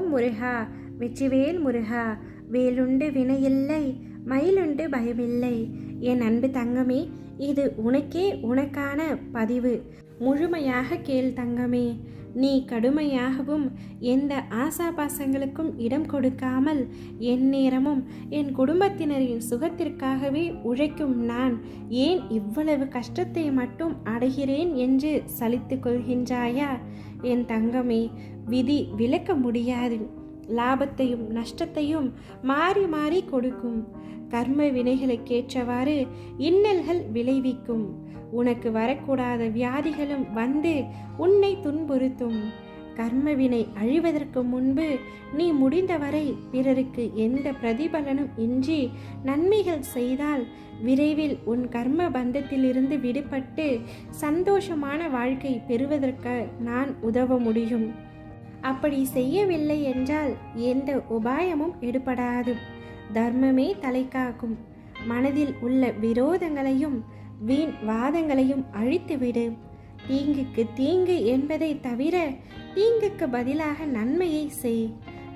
ஓம் முருகா, வெற்றிவேல் முருகா. வேலுண்டு வினையில்லை, மயிலுண்டு பயமில்லை. என் அன்பு தங்கமே, இது உனக்கே உனக்கான பதிவு. முழுமையாக கேள் தங்கமே. நீ கடுமையாகவும் எந்த ஆசாபாசங்களுக்கும் இடம் கொடுக்காமல் எந்நேரமும் என் குடும்பத்தினரின் சுகத்திற்காகவே உழைக்கும் நான் ஏன் இவ்வளவு கஷ்டத்தை மட்டும் அடைகிறேன் என்று சலித்து கொள்கின்றாயா? என் தங்கமே, விதி விலக்க முடியாது. லாபத்தையும் நஷ்டத்தையும் மாறி மாறி கொடுக்கும். கர்ம வினைகளுக்கேற்றவாறு இன்னல்கள் விளைவிக்கும். உனக்கு வரக்கூடாத வியாதிகளும் வந்து உன்னை துன்புறுத்தும். கர்மவினை அழிவதற்கு முன்பு நீ முடிந்தவரை பிறருக்கு எந்த பிரதிபலனும் இன்றி நன்மைகள் செய்தால் விரைவில் உன் கர்ம பந்தத்திலிருந்து விடுபட்டு சந்தோஷமான வாழ்க்கை பெறுவதற்கு நான் உதவ முடியும். அப்படி செய்யவில்லை என்றால் எந்த உபாயமும் எடுபடாது. தர்மமே தலை காக்கும். மனதில் உள்ள விரோதங்களையும் வீண் வாதங்களையும் அழித்துவிடு. தீங்குக்கு தீங்கு என்பதை தவிர தீங்குக்கு பதிலாக நன்மையை செய்.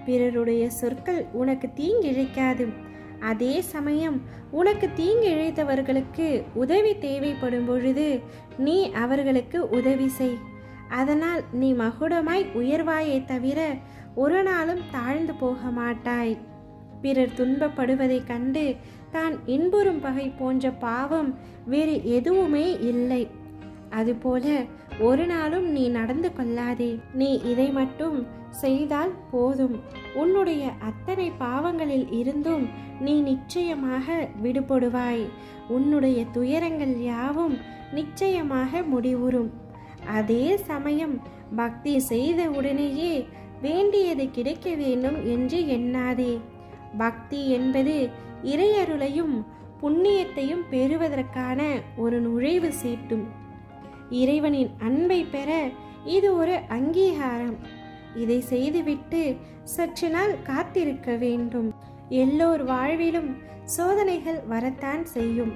பிறருடைய சொற்கள் உனக்கு தீங்கிழைக்காது. அதே சமயம் உனக்கு தீங்கு இழைத்தவர்களுக்கு உதவி தேவைப்படும் பொழுது நீ அவர்களுக்கு உதவி செய். அதனால் நீ மகுடமாய் உயர்வாயை தவிர ஒரு நாளும் தாழ்ந்து போக மாட்டாய். பிறர் துன்பப்படுவதை கண்டு தான் இன்புறும் பகை போன்ற பாவம் வேறு எதுவுமே இல்லை. அதுபோல ஒரு நாளும் நீ நடந்து கொள்ளாதே. நீ இதை மட்டும் செய்தால் போதும். உன்னுடைய அத்தனை பாவங்களில் இருந்தும் நீ நிச்சயமாக விடுபடுவாய். உன்னுடைய துயரங்கள் யாவும் நிச்சயமாக முடிவுறும். அதே சமயம் பக்தி செய்த உடனேயே வேண்டியது கிடைக்க வேண்டும் என்று எண்ணாதே. பக்தி என்பது இறையருளையும் புண்ணியத்தையும் பெறுவதற்கான ஒரு நுழைவு சீட்டும். இறைவனின் அன்பை பெற இது ஒரு அங்கீகாரம். இதை செய்துவிட்டு சற்று நாள் காத்திருக்க வேண்டும். எல்லோர் வாழ்விலும் சோதனைகள் வரத்தான் செய்யும்.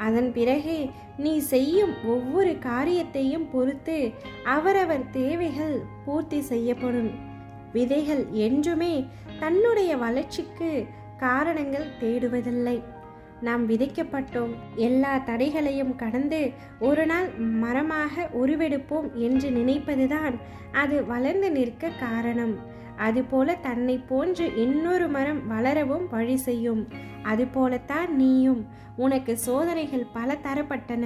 அதன் பிறகே நீ செய்யும் ஒவ்வொரு காரியத்தையும் பொறுத்து அவரவர் தேவைகள் பூர்த்தி செய்யப்படும். விதைகள் என்றுமே தன்னுடைய வளர்ச்சிக்கு காரணங்கள் தேடுவதில்லை. நாம் விதைக்கப்பட்டோம். எல்லா தடைகளையும் கடந்து ஒரு நாள் மரமாக உருவெடுப்போம் என்று நினைப்பதுதான் அது வளர்ந்து நிற்க காரணம். அதுபோல தன்னை போன்று இன்னொரு மரம் வளரவும் வழி செய்யும். அதுபோலத்தான் நீயும். உனக்கு சோதனைகள் பல தரப்பட்டன.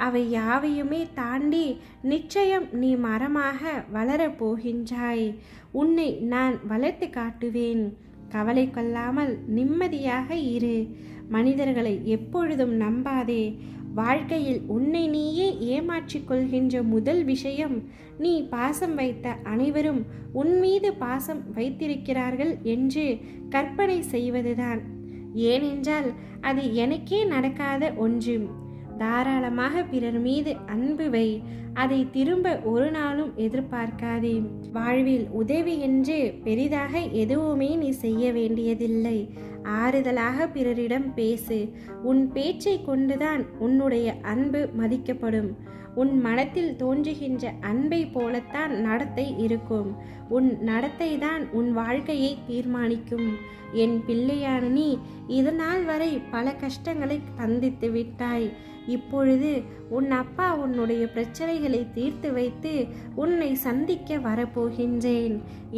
அவை யாவையுமே தாண்டி நிச்சயம் நீ மரமாக வளரப் போகின்றாய். உன்னை நான் வளர்த்து காட்டுவேன். கவலை கொள்ளாமல் நிம்மதியாக இரு. மனிதர்களை எப்பொழுதும் நம்பாதே. வாழ்க்கையில் உன்னை நீயே ஏமாற்றிக் கொள்கின்ற முதல் விஷயம், நீ பாசம் வைத்த அனைவரும் உன் மீது பாசம் வைத்திருக்கிறார்கள் என்று கற்பனை செய்வதுதான். ஏனென்றால் அது எனக்கே நடக்காத ஒன்று. தாராளமாக பிறர் மீது அன்பு வை. அதை திரும்ப ஒரு நாளும் எதிர்பார்க்காதே. வாழ்வில் உதவி என்று பெரிதாக எதுவுமே நீ செய்ய வேண்டியதில்லை. ஆறுதலாக பிறரிடம் பேசு. உன் பேச்சை கொண்டுதான் உன்னுடைய அன்பு மதிக்கப்படும். உன் மனத்தில் தோன்றுகின்ற அன்பை போலத்தான் நடத்தை இருக்கும். உன் நடத்தை தான் உன் வாழ்க்கையை தீர்மானிக்கும். என் பிள்ளையான நீ இதனால் வரை பல கஷ்டங்களை சந்தித்து விட்டாய். இப்பொழுது உன் அப்பா உன்னுடைய பிரச்சனைகளை தீர்த்து வைத்து உன்னை சந்திக்க வரப்போகின்றேன்.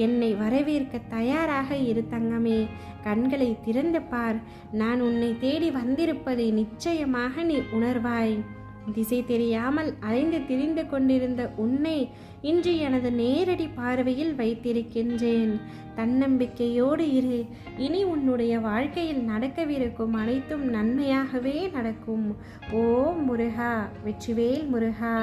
என்னை வரவேற்க தயாராக இரு தங்கமே. கண்களை திறந்து பார். நான் உன்னை தேடி வந்திருப்பதை நிச்சயமாக நீ உணர்வாய். திசை தெரியாமல் அலைந்து திரிந்து கொண்டிருந்த உன்னை இன்று எனது நேரடி பார்வையில் வைத்திருக்கின்றேன். தன்னம்பிக்கையோடு இரு. இனி உன்னுடைய வாழ்க்கையில் நடக்கவிருக்கும் அனைத்தும் நன்மையாகவே நடக்கும். ஓம் முருகா, வெற்றிவேல் முருகா.